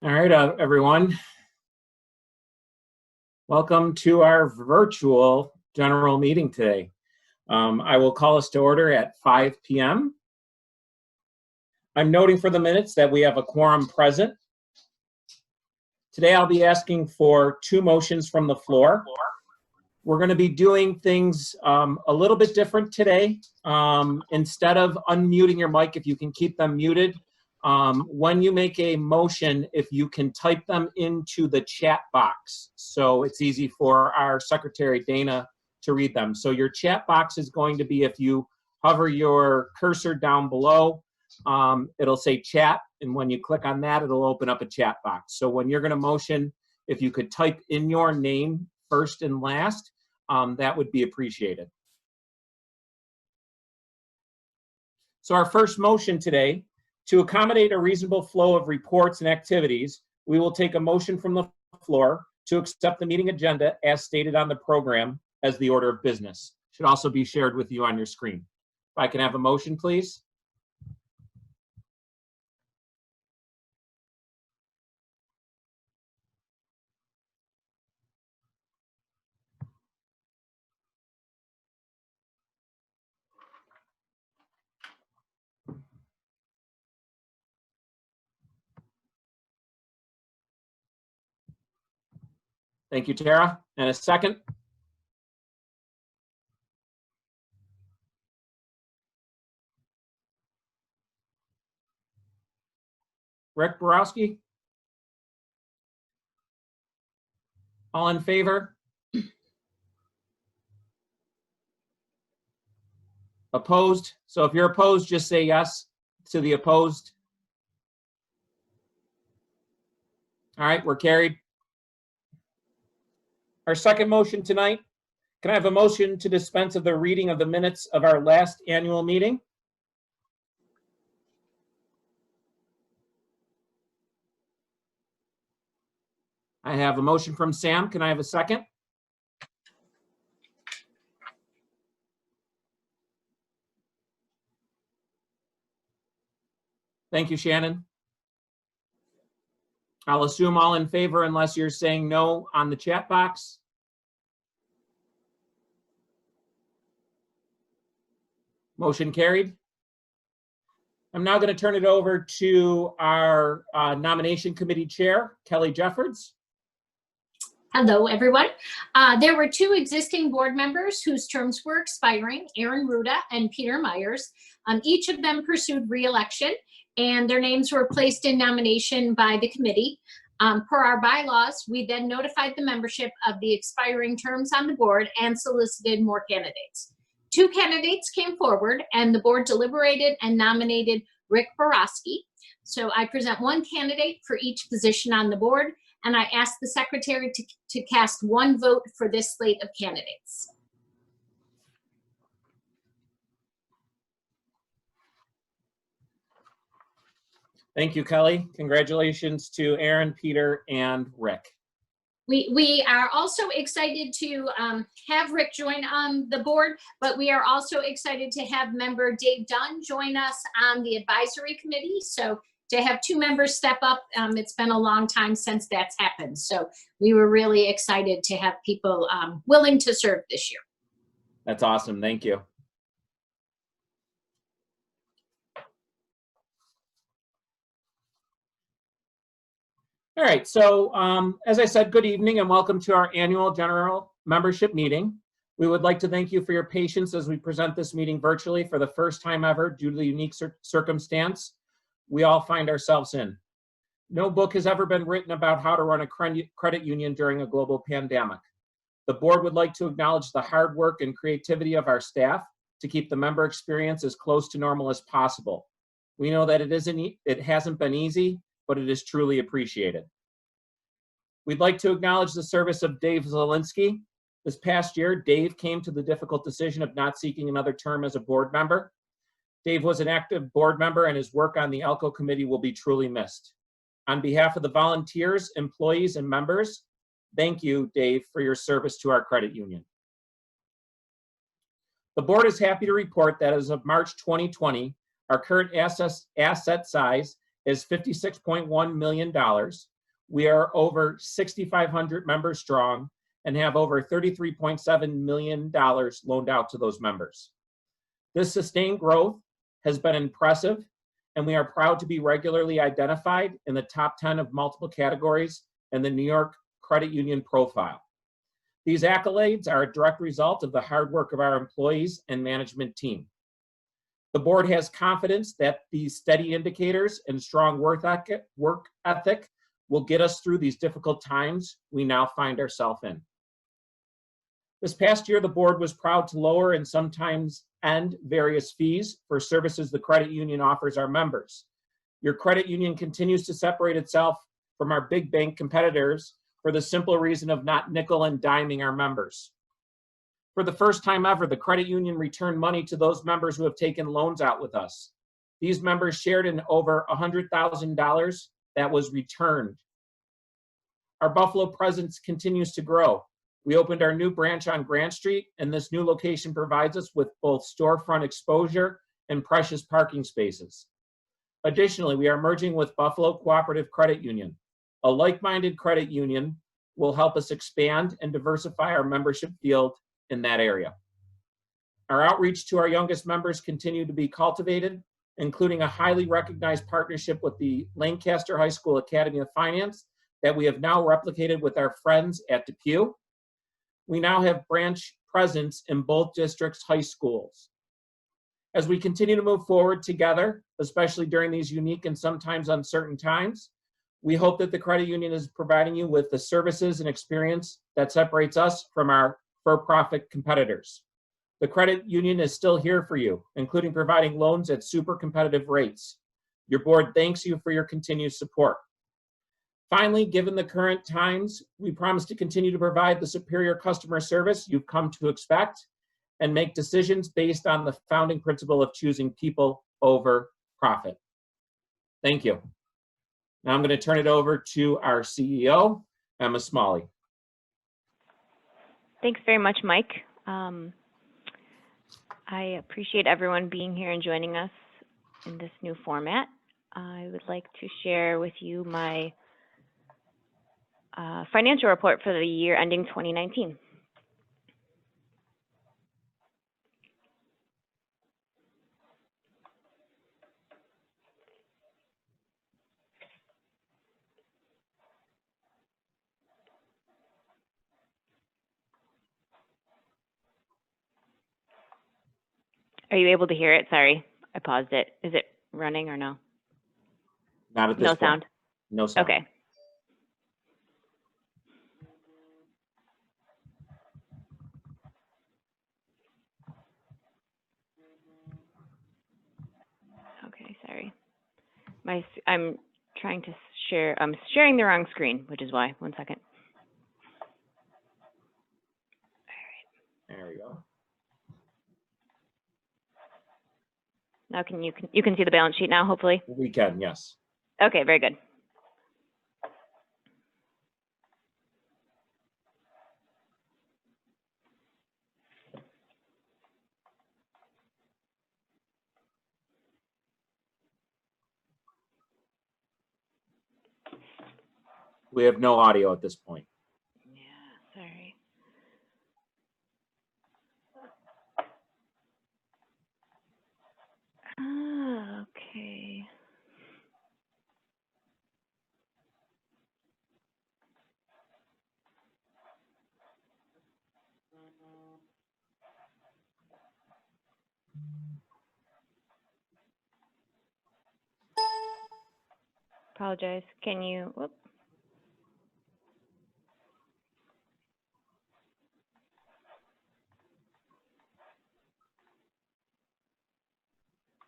All right, everyone. Welcome to our virtual general meeting today. I will call us to order at 5 p.m. I'm noting for the minutes that we have a quorum present. Today I'll be asking for 2 motions from the floor. We're going to be doing things a little bit different today. Instead of unmuting your mic, if you can keep them muted, when you make a motion, if you can type them into the chat box, so it's easy for our secretary, Dana, to read them. So your chat box is going to be, if you hover your cursor down below, it'll say chat, and when you click on that, it'll open up a chat box. So when you're going to motion, if you could type in your name first and last, that would be appreciated. So our first motion today, to accommodate a reasonable flow of reports and activities, we will take a motion from the floor to accept the meeting agenda as stated on the program as the order of business. Should also be shared with you on your screen. If I can have a motion, please. Thank you, Tara. And a second? Rick Borowski? All in favor? Opposed? So if you're opposed, just say yes to the opposed. All right, we're carried. Our second motion tonight, can I have a motion to dispense of the reading of the minutes of our last annual meeting? I have a motion from Sam. Can I have a second? Thank you, Shannon. I'll assume all in favor unless you're saying no on the chat box. Motion carried. I'm now going to turn it over to our nomination committee chair, Kelly Jeffords. Hello, everyone. There were 2 existing board members whose terms were expiring, Aaron Ruda and Peter Myers. Each of them pursued re-election, and their names were placed in nomination by the committee. Per our bylaws, we then notified the membership of the expiring terms on the board and solicited more candidates. 2 candidates came forward, and the board deliberated and nominated Rick Borowski. So I present 1 candidate for each position on the board, and I ask the secretary to cast 1 vote for this slate of candidates. Thank you, Kelly. Congratulations to Aaron, Peter, and Rick. We are also excited to have Rick join on the board, but we are also excited to have member Dave Dunn join us on the advisory committee. So to have 2 members step up, it's been a long time since that's happened. So we were really excited to have people willing to serve this year. That's awesome. Thank you. All right, so as I said, good evening and welcome to our annual general membership meeting. We would like to thank you for your patience as we present this meeting virtually for the first time ever due to the unique circumstance we all find ourselves in. No book has ever been written about how to run a credit union during a global pandemic. The board would like to acknowledge the hard work and creativity of our staff to keep the member experience as close to normal as possible. We know that it hasn't been easy, but it is truly appreciated. We'd like to acknowledge the service of Dave Zielinski. This past year, Dave came to the difficult decision of not seeking another term as a board member. Dave was an active board member and his work on the ALCO committee will be truly missed. On behalf of the volunteers, employees, and members, thank you, Dave, for your service to our credit union. The board is happy to report that as of March 2020, our current asset size is $56.1 million, We are over 6,500 members strong and have over $33.7 million loaned out to those members. This sustained growth has been impressive, and we are proud to be regularly identified in the top 10 of multiple categories in the New York Credit Union Profile. These accolades are a direct result of the hard work of our employees and management team. The board has confidence that these steady indicators and strong work ethic will get us through these difficult times we now find ourselves in. This past year, the board was proud to lower and sometimes end various fees for services the credit union offers our members. Your credit union continues to separate itself from our big bank competitors for the simple reason of not nickel and diming our members. For the first time ever, the credit union returned money to those members who have taken loans out with us. These members shared in over $100,000 that was returned. Our Buffalo presence continues to grow. We opened our new branch on Grant Street, and this new location provides us with both storefront exposure and precious parking spaces. Additionally, we are merging with Buffalo Cooperative Credit Union. A like-minded credit union will help us expand and diversify our membership field in that area. Our outreach to our youngest members continue to be cultivated, including a highly recognized partnership with the Lancaster High School Academy of Finance that we have now replicated with our friends at Depew. We now have branch presence in both districts' high schools. As we continue to move forward together, especially during these unique and sometimes uncertain times, we hope that the credit union is providing you with the services and experience that separates us from our for-profit competitors. The credit union is still here for you, including providing loans at super competitive rates. Your board thanks you for your continued support. Finally, given the current times, we promise to continue to provide the superior customer service you've come to expect and make decisions based on the founding principle of choosing people over profit. Thank you. Now I'm going to turn it over to our CEO, Emma Smalley. Thanks very much, Mike. I appreciate everyone being here and joining us in this new format. I would like to share with you my financial report for the year ending 2019. Are you able to hear it? Sorry, I paused it. Is it running or no? Not at this point. No sound? No sound. Okay. Okay, sorry. I'm trying to share, I'm sharing the wrong screen, which is why. 1 second. All right. There we go. Now you can see the balance sheet now, hopefully? We can, yes. Okay, very good. We have no audio at this point. Yeah, sorry. Okay. Apologize. Can you, whoop.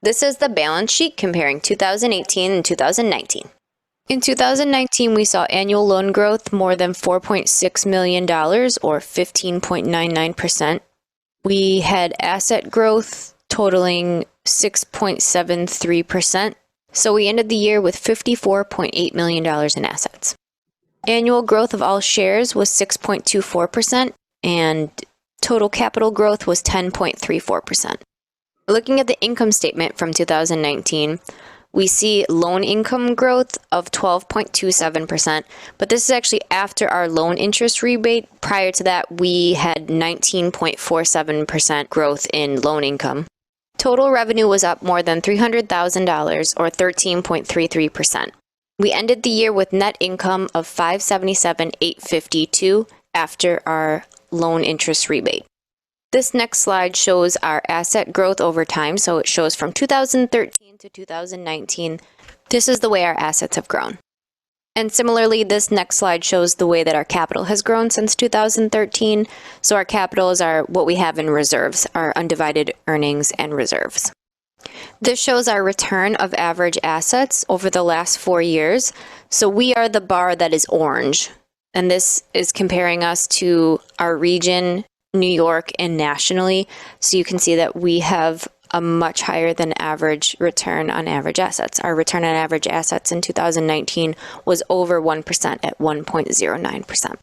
This is the balance sheet comparing 2018 and 2019. In 2019, we saw annual loan growth more than $4.6 million, or 15.99%. We had asset growth totaling 6.73%. So we ended the year with $54.8 million in assets. Annual growth of all shares was 6.24%, and total capital growth was 10.34%. Looking at the income statement from 2019, we see loan income growth of 12.27%, but this is actually after our loan interest rebate. Prior to that, we had 19.47% growth in loan income. Total revenue was up more than $300,000 or 13.33%. We ended the year with net income of $577,852 after our loan interest rebate. This next slide shows our asset growth over time. So it shows from 2013 to 2019. This is the way our assets have grown. And similarly, this next slide shows the way that our capital has grown since 2013. So our capital is what we have in reserves, our undivided earnings and reserves. This shows our return of average assets over the last 4 years. So we are the bar that is orange. And this is comparing us to our region, New York, and nationally. So you can see that we have a much higher than average return on average assets. Our return on average assets in 2019 was over 1% at 1.09%.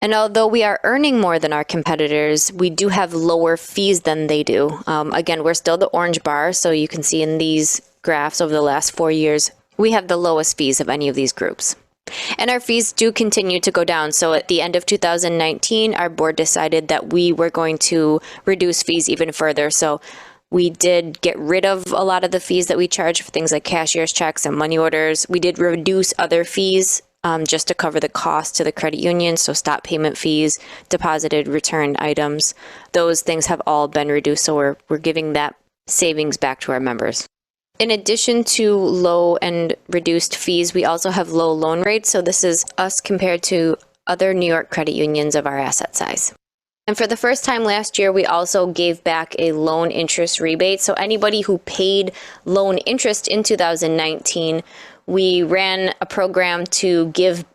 And although we are earning more than our competitors, we do have lower fees than they do. Again, we're still the orange bar, so you can see in these graphs over the last 4 years, we have the lowest fees of any of these groups. And our fees do continue to go down. So at the end of 2019, our board decided that we were going to reduce fees even further. So we did get rid of a lot of the fees that we charge for things like cashier's checks and money orders. We did reduce other fees just to cover the cost to the credit union. So stop payment fees, deposited returned items, those things have all been reduced. So we're giving that savings back to our members. In addition to low and reduced fees, we also have low loan rates. So this is us compared to other New York credit unions of our asset size. And for the first time last year, we also gave back a loan interest rebate. So anybody who paid loan interest in 2019, we ran a program to give